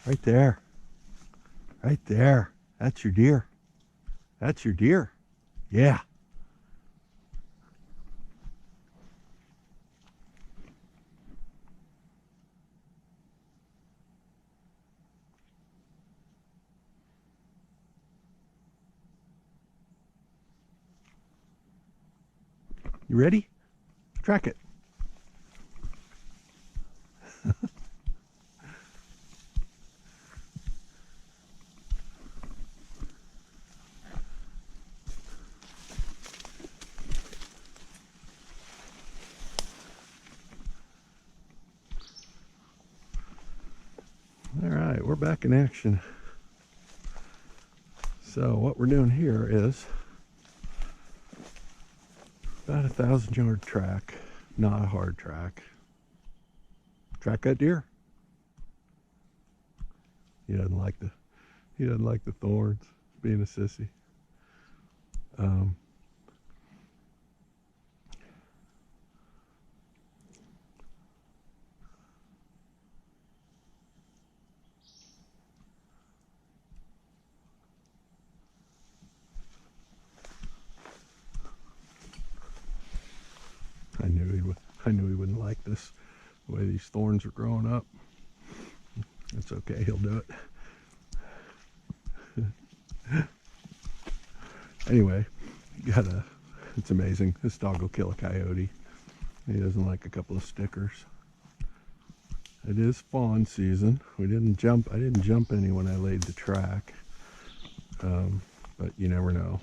Right there. Right there. That's your deer. That's your deer. Yeah. You ready? Track it. All right, we're back in action. So what we're doing here is about 1,000-yard track, not a hard track. Track that deer. He doesn't like the thorns. Being a sissy. I knew he wouldn't like this. The way these thorns are growing up. It's okay. He'll do it. Anyway, it's amazing. This dog will kill a coyote. He doesn't like a couple of stickers. It is fawn season. I didn't jump any when I laid the track. But you never know.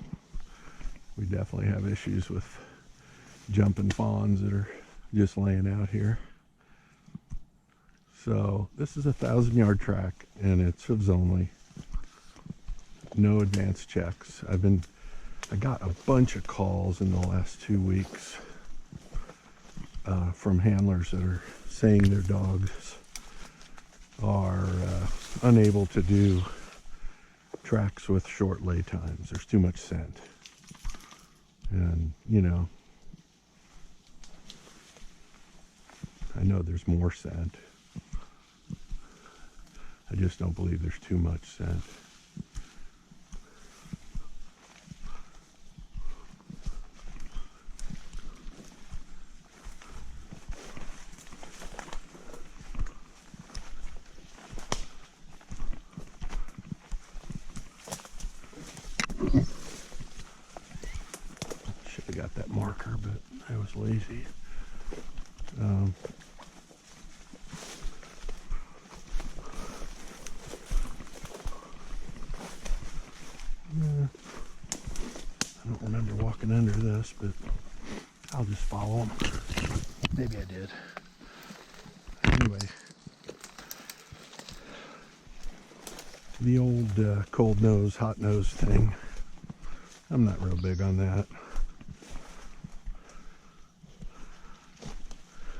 We definitely have issues with jumping fawns that are just laying out here. So this is a 1,000-yard track, and it's hooves only. No advanced checks. I got a bunch of calls in the last 2 weeks from handlers that are saying their dogs are unable to do tracks with short lay times. There's too much scent. And, you know, I know there's more scent. I just don't believe there's too much scent. Should have got that marker, but I was lazy. I don't remember walking under this, but I'll just follow them. Maybe I did. Anyway, the old cold nose, hot nose thing. I'm not real big on that.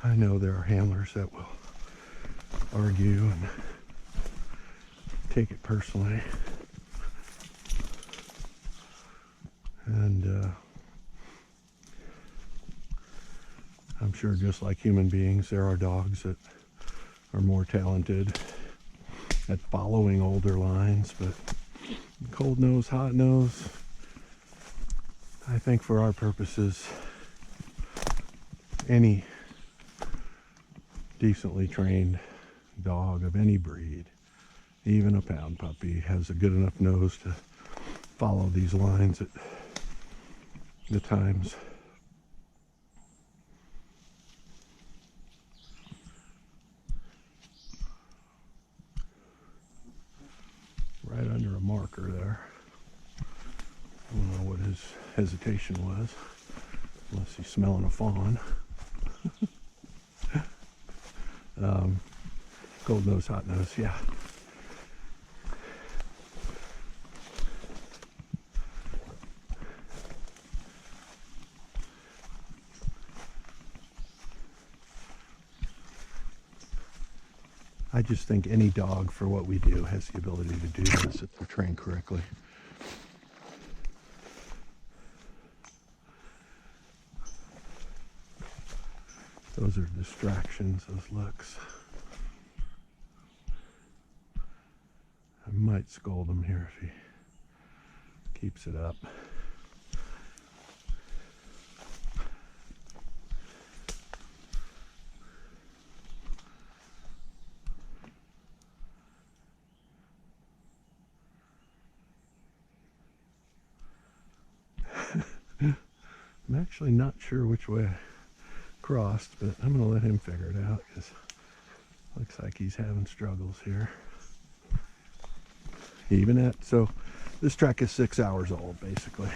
I know there are handlers that will argue and take it personally. And I'm sure just like human beings, there are dogs that are more talented at following older lines, but cold nose, hot nose, I think for our purposes, any decently trained dog of any breed, even a pound puppy, has a good enough nose to follow these lines at the times. Right under a marker there. I don't know what his hesitation was, unless he's smelling a fawn. Cold nose, hot nose, yeah. I just think any dog, for what we do, has the ability to do this if they're trained correctly. Those are distractions, those looks. might scold him here if he keeps it up. I'm actually not sure which way I crossed, but I'm going to let him figure it out because it looks like he's having struggles here. Even at, so this track is 6 hours old basically.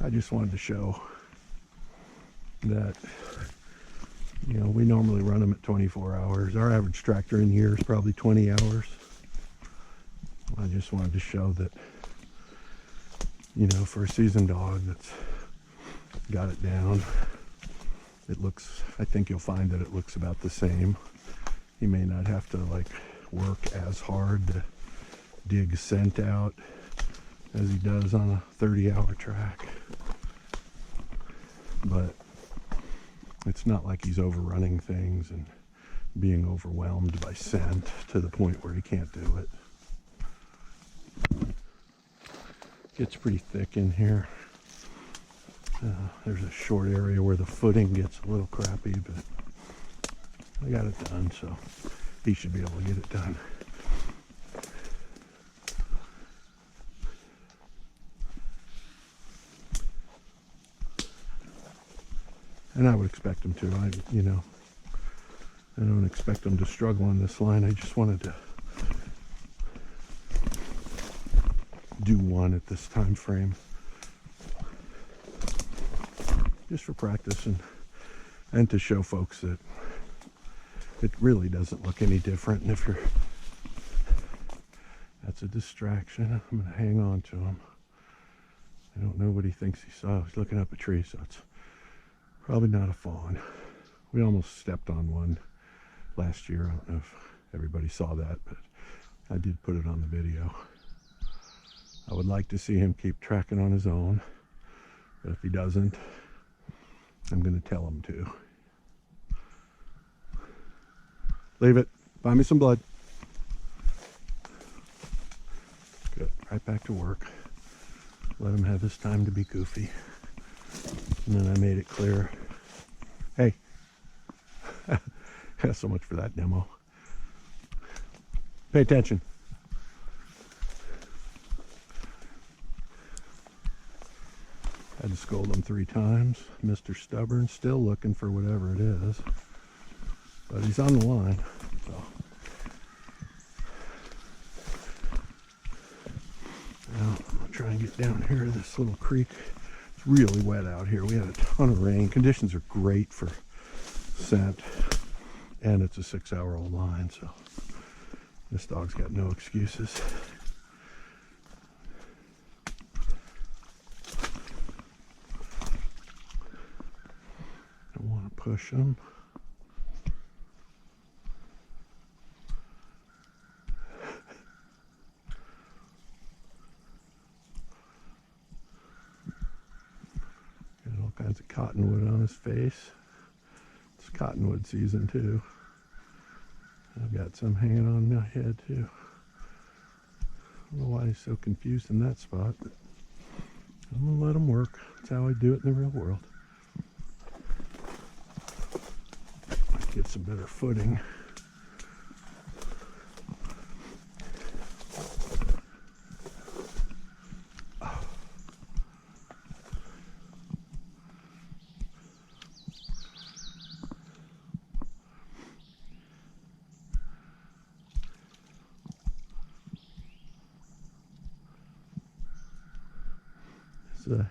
I just wanted to show that, you know, we normally run them at 24 hours. Our average tractor in year is probably 20 hours. I just wanted to show that, you know, for a seasoned dog that's got it down, it looks, I think you'll find that it looks about the same. He may not have to like work as hard to dig scent out as he does on a 30-hour track, but it's not like he's overrunning things and being overwhelmed by scent to the point where he can't do it. Gets pretty thick in here. There's a short area where the footing gets a little crappy, but I got it done, so he should be able to get it done. And I would expect him to. You know, I don't expect him to struggle on this line. I just wanted to do one at this time frame, just for practice and to show folks that it really doesn't look any different. And if you're, that's a distraction. I'm going to hang on to him. I don't know what he thinks he saw. He's looking up a tree, so it's probably not a fawn. We almost stepped on one last year. I don't know if everybody saw that, but I did put it on the video. I would like to see him keep tracking on his own, but if he doesn't, I'm going to tell him to. Leave it. Find me some blood. Good. Right back to work. Let him have his time to be goofy. And then I made it clear. Hey. So much for that demo. Pay attention. Had to scold him 3 times. Mr. Stubborn, still looking for whatever it is. But he's on the line. So. Now, I'm going to try and get down here to this little creek. It's really wet out here. We had a ton of rain. Conditions are great for scent. And it's a 6-hour-old line, so this dog's got no excuses. Don't want to push him. Got all kinds of cottonwood on his face. It's cottonwood season too. I've got some hanging on my head too. I don't know why he's so confused in that spot, but I'm gonna let him work. That's how I do it in the real world. Might get some better footing.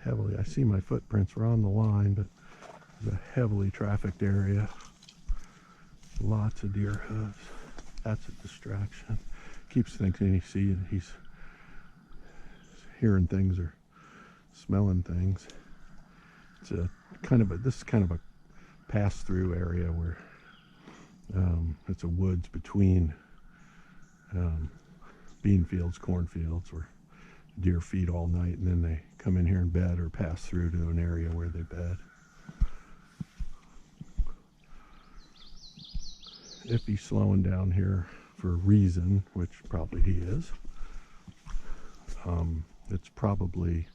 Heavily, I see my footprints are on the line, but it's a heavily trafficked area. Lots of deer hooves. That's a distraction. Keeps thinking he's hearing things or smelling things. It's a kind of a, this is kind of a pass-through area where it's a woods between bean fields, cornfields, where deer feed all night and then they come in here and bed or pass through to an area where they bed. If he's slowing down here for a reason, which probably he is, It's probably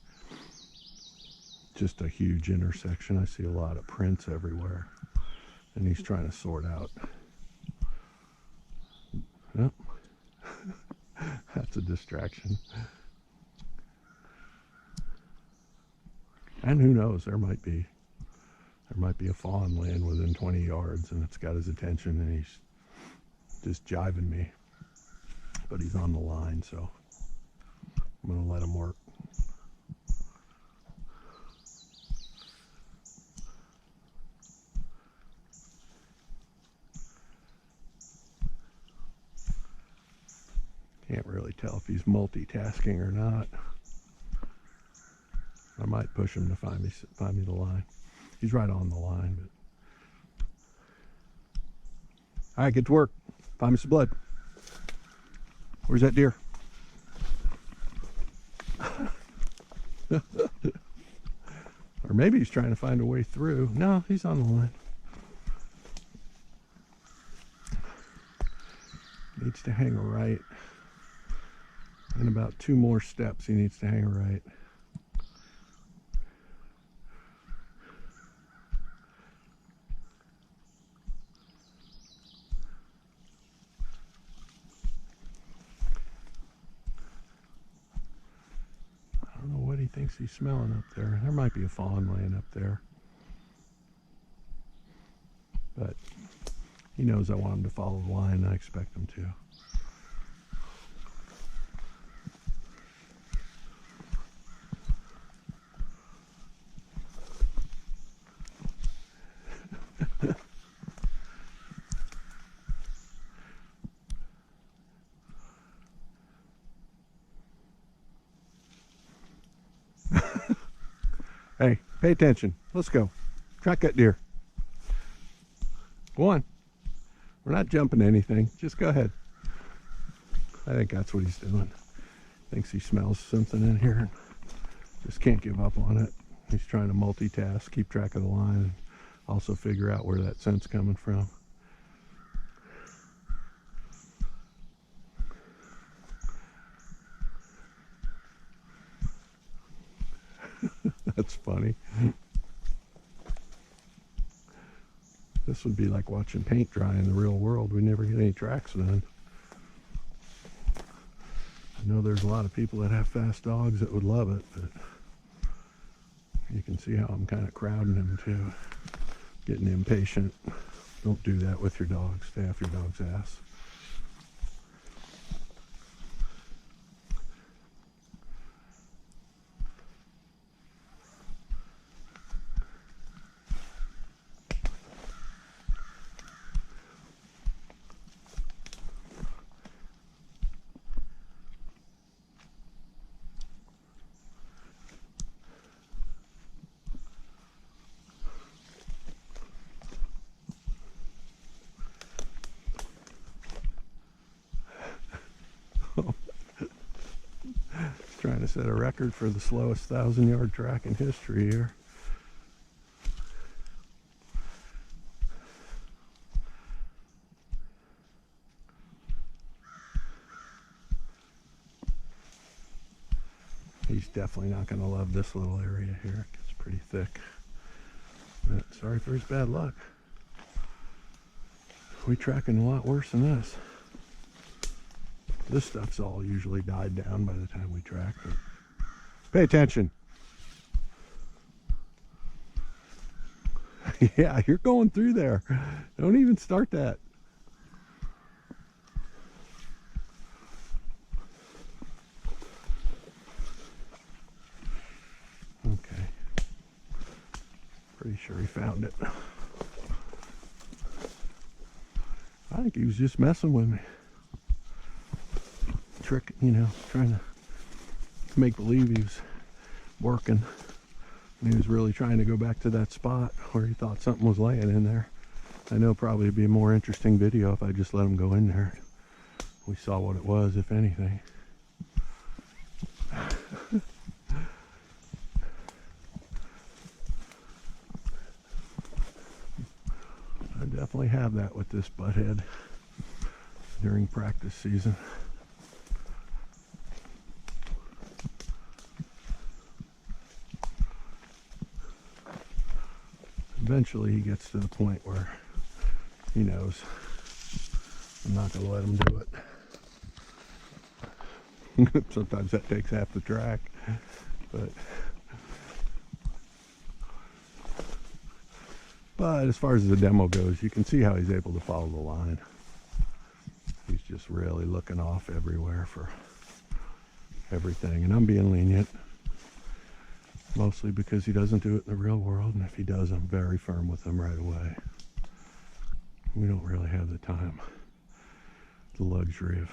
just a huge intersection. I see a lot of prints everywhere, and he's trying to sort out. Yep. That's a distraction. And who knows, there might be a fawn laying within 20 yards and it's got his attention and he's just jiving me. But he's on the line, so I'm going to let him work. Can't really tell if he's multitasking or not. I might push him to find me the line. He's right on the line, but all right, get to work. Find me some blood. Where's that deer? Or maybe he's trying to find a way through. No, he's on the line. Needs to hang a right. In about 2 more steps, he needs to hang a right. I don't know what he thinks he's smelling up there. There might be a fawn laying up there. But he knows I want him to follow the line, and I expect him to. Hey, pay attention. Let's go. Track that deer. Go on. We're not jumping anything. Just go ahead. I think that's what he's doing. Thinks he smells something in here and just can't give up on it. He's trying to multitask, keep track of the line, and also figure out where that scent's coming from. That's funny. This would be like watching paint dry in the real world. We never get any tracks done. I know there's a lot of people that have fast dogs that would love it, but you can see how I'm kind of crowding him too. Getting impatient. Don't do that with your dog. Stay off your dog's ass. Trying to set a record for the slowest 1,000-yard track in history here. He's definitely not going to love this little area here. It gets pretty thick. But sorry for his bad luck. We're tracking a lot worse than this. This stuff's all usually died down by the time we track, but pay attention. Yeah, you're going through there. Don't even start that. Okay. Pretty sure he found it. I think he was just messing with me. Trick, you know, trying to make believe he was working. And he was really trying to go back to that spot where he thought something was laying in there. I know probably it'd be a more interesting video if I just let him go in there. We saw what it was, if anything. I definitely have that with this butthead during practice season. Eventually he gets to the point where he knows I'm not going to let him do it. Sometimes that takes half the track, but as far as the demo goes, you can see how he's able to follow the line. He's just really looking off everywhere for everything, and I'm being lenient, mostly because he doesn't do it in the real world, and if he does, I'm very firm with him right away. We don't really have the time, the luxury of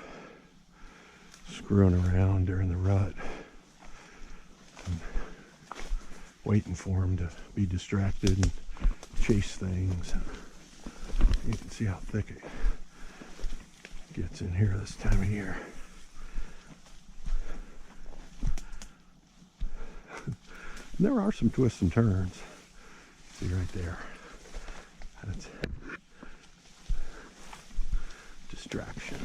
screwing around during the rut and waiting for him to be distracted and chase things. You can see how thick it gets in here this time of year. And there are some twists and turns. See right there. That's distraction.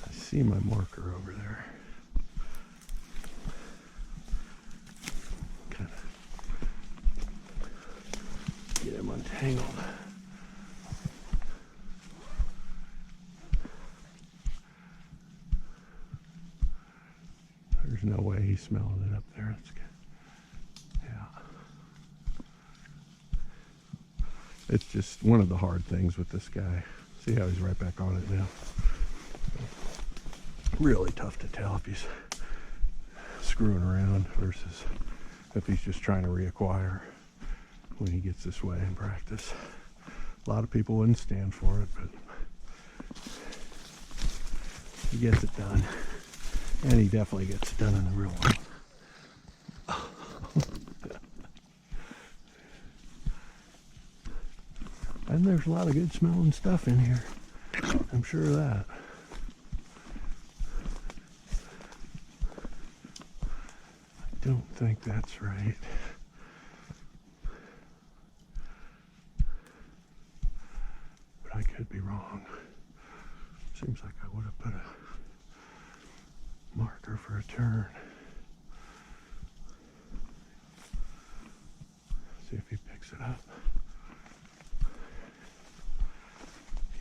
I see my marker over there. Kind of get him untangled. There's no way he's smelling it up there. That's good. Yeah. It's just one of the hard things with this guy. See how he's right back on it now. Really tough to tell if he's screwing around versus if he's just trying to reacquire when he gets this way in practice. A lot of people wouldn't stand for it, but he gets it done. And he definitely gets it done in the real world. And there's a lot of good smelling stuff in here. I'm sure of that. I don't think that's right. But I could be wrong. Seems like I would have put a marker for a turn. See if he picks it up.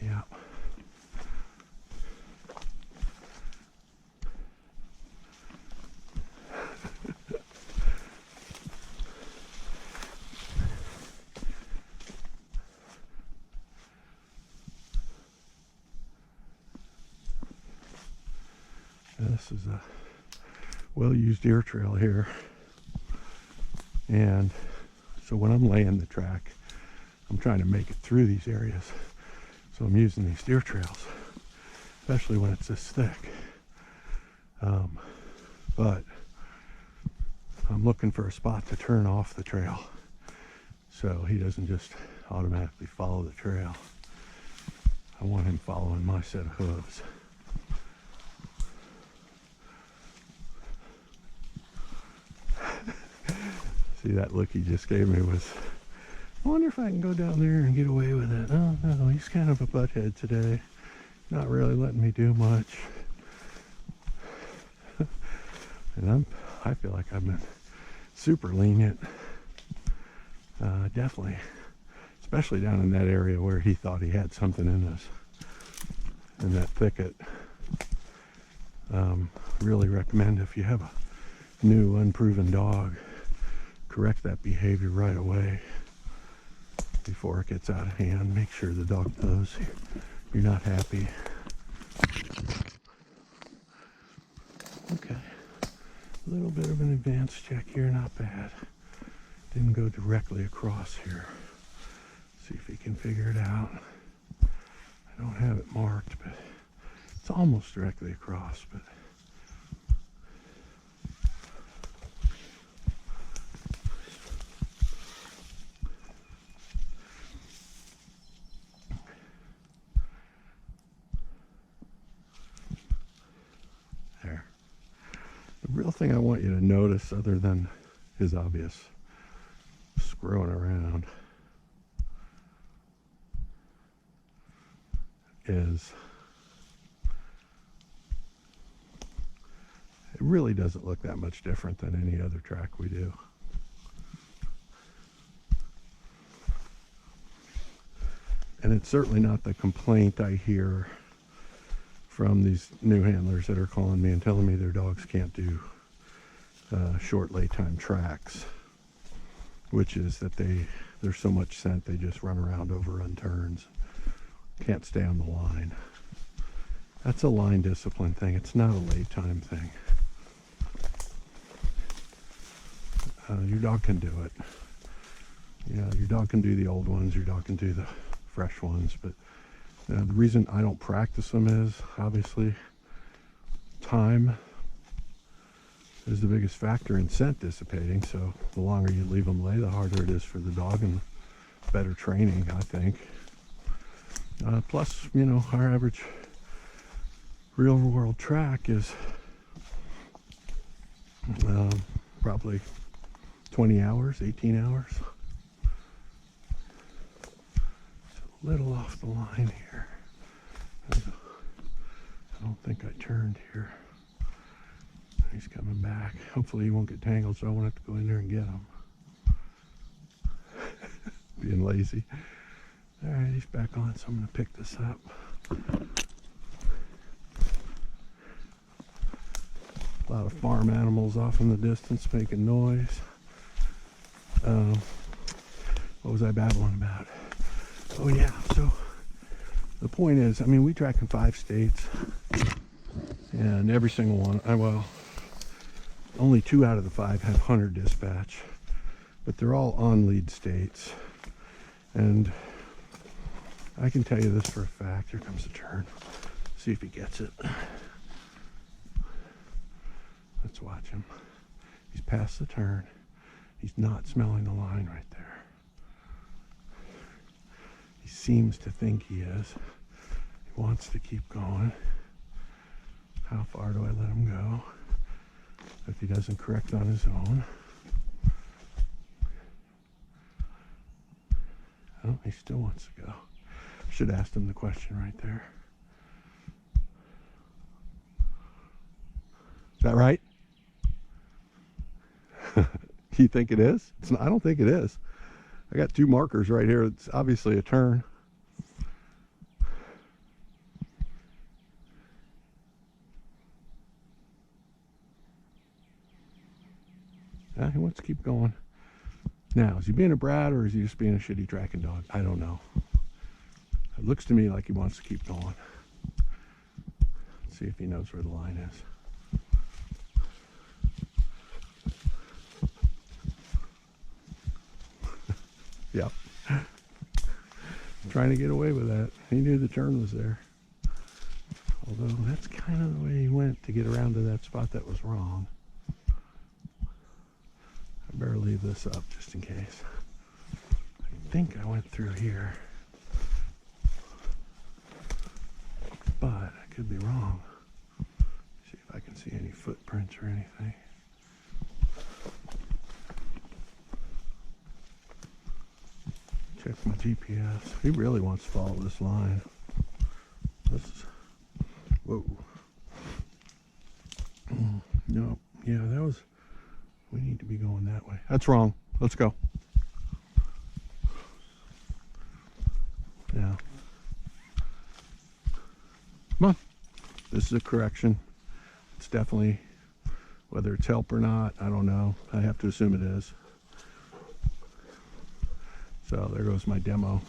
Yeah. This is a well-used deer trail here, and so when I'm laying the track, I'm trying to make it through these areas, so I'm using these deer trails, especially when it's this thick, but I'm looking for a spot to turn off the trail so he doesn't just automatically follow the trail. I want him following my set of hooves. See, that look he just gave me was, I wonder if I can go down there and get away with it. Oh no, he's kind of a butthead today. Not really letting me do much. And I feel like I've been super lenient. Definitely. Especially down in that area where he thought he had something in that thicket. Really recommend, if you have a new unproven dog, correct that behavior right away before it gets out of hand. Make sure the dog knows you're not happy. Okay, a little bit of an advanced check here, not bad. Didn't go directly across here. See if he can figure it out. I don't have it marked, but it's almost directly across, but there. The real thing I want you to notice, other than his obvious screwing around, is it really doesn't look that much different than any other track we do. And it's certainly not the complaint I hear from these new handlers that are calling me and telling me their dogs can't do short lay time tracks, which is that there's so much scent they just run around overrun turns, can't stay on the line. That's a line discipline thing. It's not a lay time thing. Your dog can do it. Yeah, your dog can do the old ones, your dog can do the fresh ones, but the reason I don't practice them is obviously time is the biggest factor in scent dissipating. So the longer you leave them lay, the harder it is for the dog and better training, I think. Plus, you know, our average real world track is probably 20 hours, 18 hours. A little off the line here. I don't think I turned here. He's coming back. Hopefully he won't get tangled, so I won't have to go in there and get him. Being lazy. All right, he's back on, so I'm going to pick this up. A lot of farm animals off in the distance making noise. What was I babbling about? Oh yeah, so the point is, I mean, we track in 5 states, and every single one, well, only 2 out of the 5 have hunter dispatch, but they're all on lead states. And I can tell you this for a fact. Here comes the turn. See if he gets it. Let's watch him. He's past the turn. He's not smelling the line right there. He seems to think he is. He wants to keep going. How far do I let him go? If he doesn't correct on his own. Oh, he still wants to go. Should have asked him the question right there. Is that right? You think it is? It's not, I don't think it is. I got 2 markers right here. It's obviously a turn. He wants to keep going. Now, is he being a brat or is he just being a shitty tracking dog? I don't know. It looks to me like he wants to keep going. Let's see if he knows where the line is. Yep. Trying to get away with that. He knew the turn was there. Although that's kind of the way he went to get around to that spot that was wrong. I better leave this up just in case. I think I went through here. But I could be wrong. See if I can see any footprints or anything. Check my GPS. He really wants to follow this line. This is, whoa. No, yeah, that was, we need to be going that way. That's wrong. Let's go. Yeah. Come on. This is a correction. It's definitely, whether it's help or not, I don't know. I have to assume it is. So there goes my demo.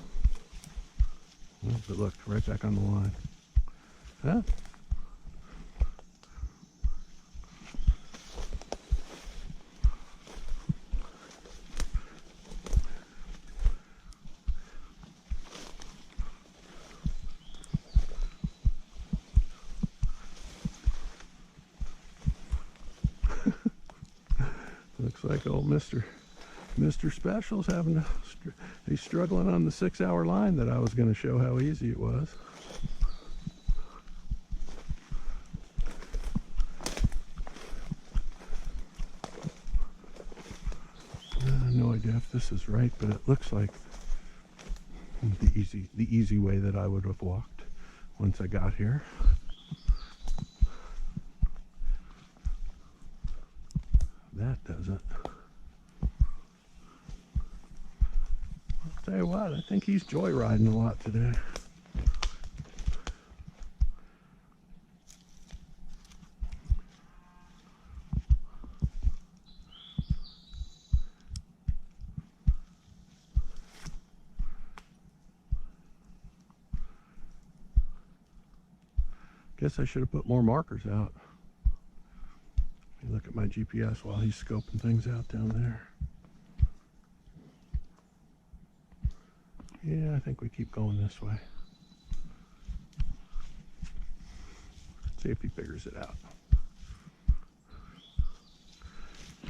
But look, right back on the line. Huh? Looks like old Mr. Special's having to, he's struggling on the 6-hour line that I was going to show how easy it was. No idea if this is right, but it looks like the easy way that I would have walked once I got here. that doesn't. I'll tell you what, I think he's joyriding a lot today. Guess I should have put more markers out. Look at my GPS while he's scoping things out down there. Yeah, I think we keep going this way. See if he figures it out.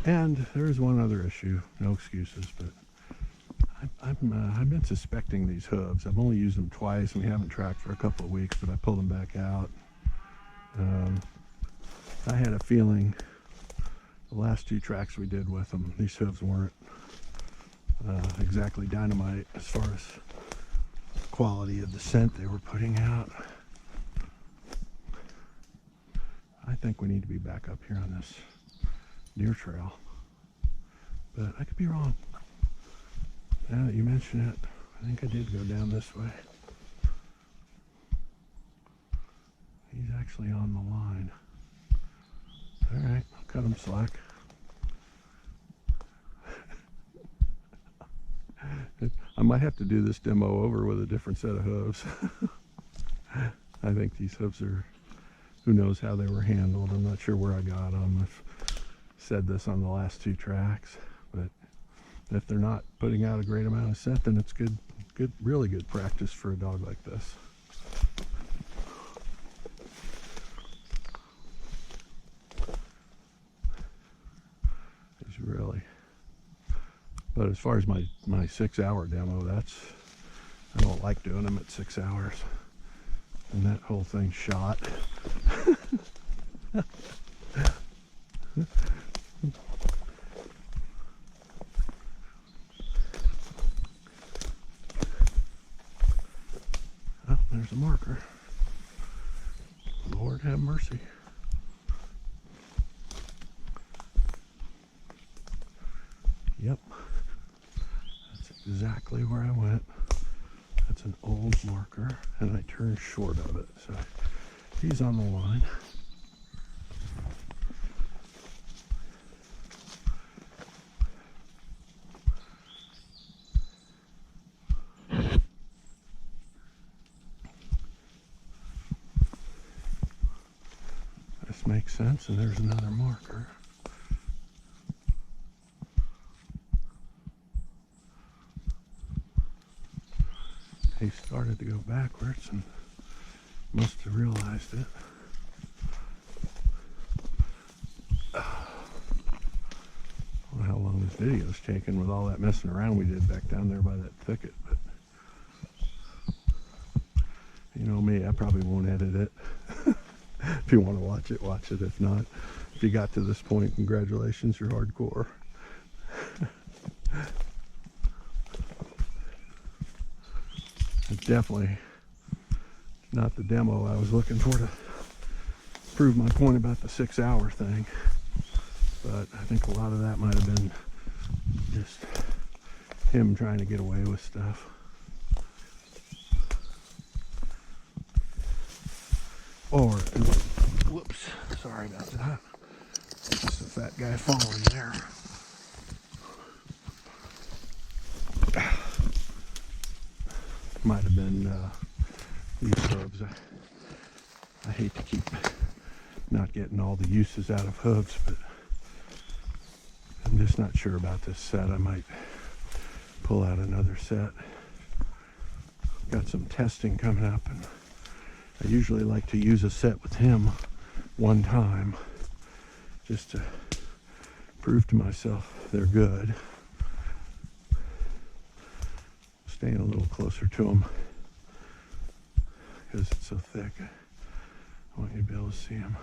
And there's one other issue, no excuses, but I've been suspecting these hooves. I've only used them twice and we haven't tracked for a couple of weeks, but I pulled them back out. I had a feeling the last 2 tracks we did with them, these hooves weren't exactly dynamite as far as quality of the scent they were putting out. I think we need to be back up here on this deer trail, but I could be wrong. Now that you mention it, I think I did go down this way. He's actually on the line. All right, I'll cut him slack. I might have to do this demo over with a different set of hooves. I think these hooves are, who knows how they were handled. I'm not sure where I got them. I've said this on the last 2 tracks, but if they're not putting out a great amount of scent, then it's good, really good practice for a dog like this. Really, but as far as my 6-hour demo, I don't like doing them at 6 hours, and that whole thing shot. Oh, there's a marker. Lord have mercy. Yep, that's exactly where I went. That's an old marker, and I turned short of it, so he's on the line. This makes sense, and there's another marker. He started to go backwards and must have realized it. I don't know how long this video's taken with all that messing around we did back down there by that thicket, but you know me, I probably won't edit it. If you want to watch it, watch it. If not, if you got to this point, congratulations, you're hardcore. It's definitely not the demo I was looking for to prove my point about the 6-hour thing, but I think a lot of that might have been just him trying to get away with stuff. Or, whoops, sorry about that. Just a fat guy falling there. Might have been these hooves. I hate to keep not getting all the uses out of hooves, but I'm just not sure about this set. I might pull out another set. Got some testing coming up, and I usually like to use a set with him one time just to prove to myself they're good. Staying a little closer to him because it's so thick. I want you to be able to see him.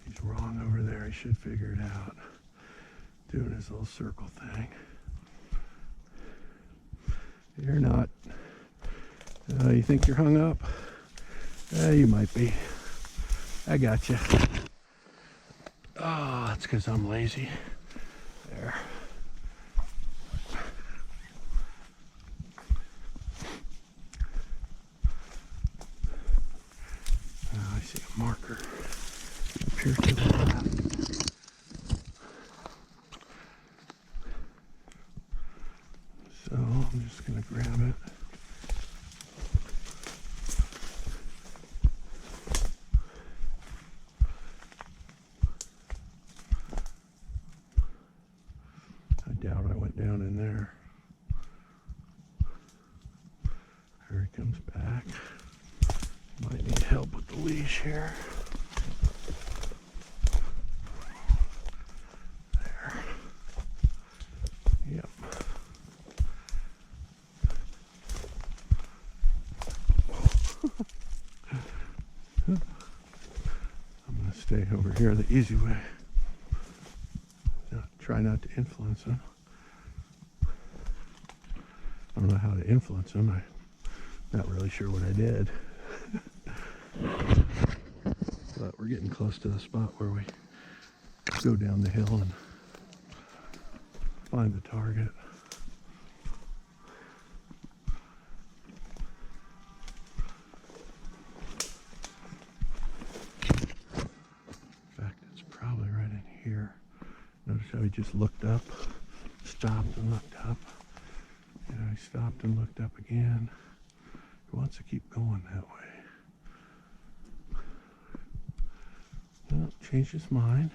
He's wrong over there. He should figure it out. Doing his little circle thing. You're not. You think you're hung up? You might be. I got you. Oh, that's because I'm lazy. There. I see a marker up here to the left. So I'm just going to grab it. I doubt I went down in there. Here he comes back. Might need help with the leash here. There. Yep. I'm going to stay over here the easy way. Try not to influence him. I don't know how to influence him. I'm not really sure what I did. But we're getting close to the spot where we go down the hill and find the target. In fact, it's probably right in here. Notice how he just looked up, stopped and looked up. You know, he stopped and looked up again. He wants to keep going that way. Well, changed his mind.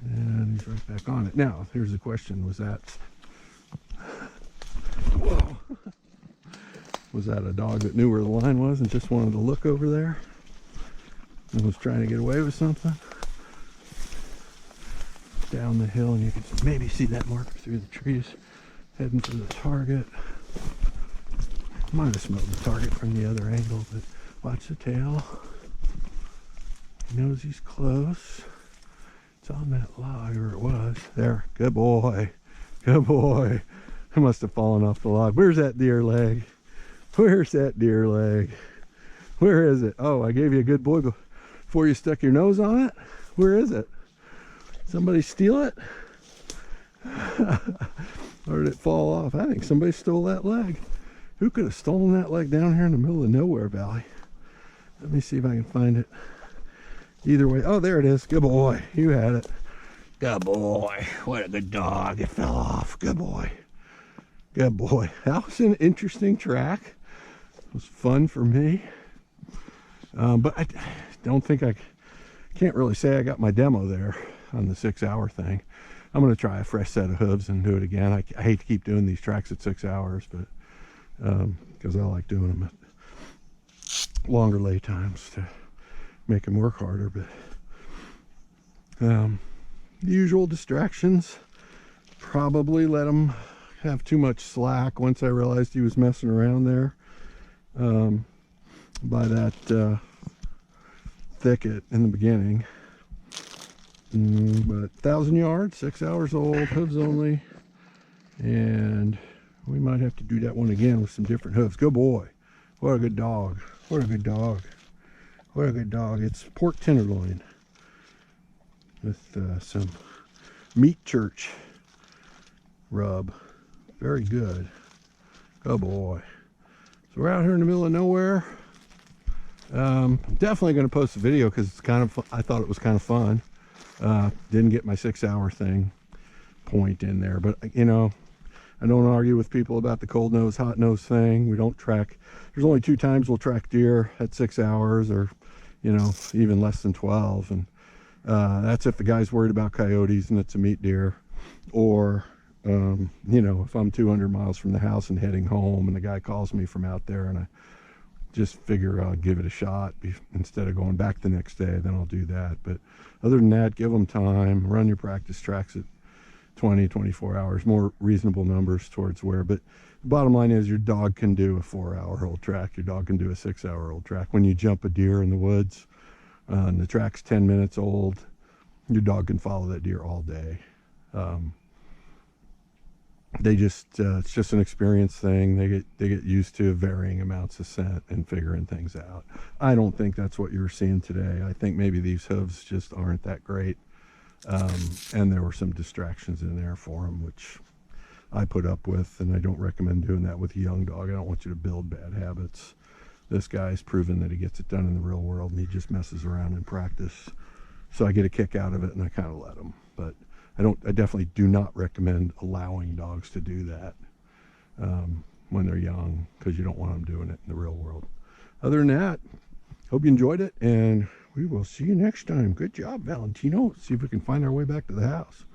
And he's right back on it. Now, here's the question. Was that... Whoa. Was that a dog that knew where the line was and just wanted to look over there? And was trying to get away with something? Down the hill, and you can maybe see that marker through the trees heading for the target. Might have smelled the target from the other angle, but watch the tail. He knows he's close. It's on that log, or it was. There, good boy. Good boy. I must have fallen off the log. Where's that deer leg? Where's that deer leg? Where is it? Oh, I gave you a good boy before you stuck your nose on it. Where is it? Somebody steal it? Or did it fall off? I think somebody stole that leg. Who could have stolen that leg down here in the middle of nowhere valley? Let me see if I can find it. Either way. Oh, there it is. Good boy. You had it. Good boy. What a good dog. It fell off. Good boy. Good boy. That was an interesting track. It was fun for me. But I don't think I can't really say I got my demo there on the 6 hour thing. I'm going to try a fresh set of hooves and do it again. I hate to keep doing these tracks at 6 hours, but because I like doing them at longer lay times to make them work harder. But the usual distractions, probably let him have too much slack once I realized he was messing around there by that thicket in the beginning. But 1,000 yards, 6 hours old, hooves only, and we might have to do that one again with some different hooves. Good boy. What a good dog. What a good dog. What a good dog. It's pork tenderloin with some meat church rub. Very good. Good boy. So we're out here in the middle of nowhere. I'm definitely going to post a video because it's kind of, I thought it was kind of fun. Didn't get my 6 hour thing point in there, but you know, I don't argue with people about the cold nose, hot nose thing. We don't track, there's only 2 times we'll track deer at 6 hours, or, you know, even less than 12. And that's if the guy's worried about coyotes and it's a meat deer, or you know, if I'm 200 miles from the house and heading home and the guy calls me from out there and I just figure I'll give it a shot instead of going back the next day, then I'll do that. But other than that, give them time, run your practice tracks at 20, 24 hours, more reasonable numbers towards where. But the bottom line is your dog can do a 4 hour old track. Your dog can do a 6 hour old track. When you jump a deer in the woods and the track's 10 minutes old, your dog can follow that deer all day. Um, they just it's just an experience thing. They get used to varying amounts of scent and figuring things out. I don't think that's what you were seeing today. I think maybe these hooves just aren't that great, and there were some distractions in there for them, which I put up with, and I don't recommend doing that with a young dog. I don't want you to build bad habits. This guy's proven that he gets it done in the real world, and he just messes around in practice. So I get a kick out of it, and I kind of let him. But I definitely do not recommend allowing dogs to do that when they're young, because you don't want them doing it in the real world. Other than that, hope you enjoyed it, and we will see you next time. Good job, Valentino. See if we can find our way back to the house.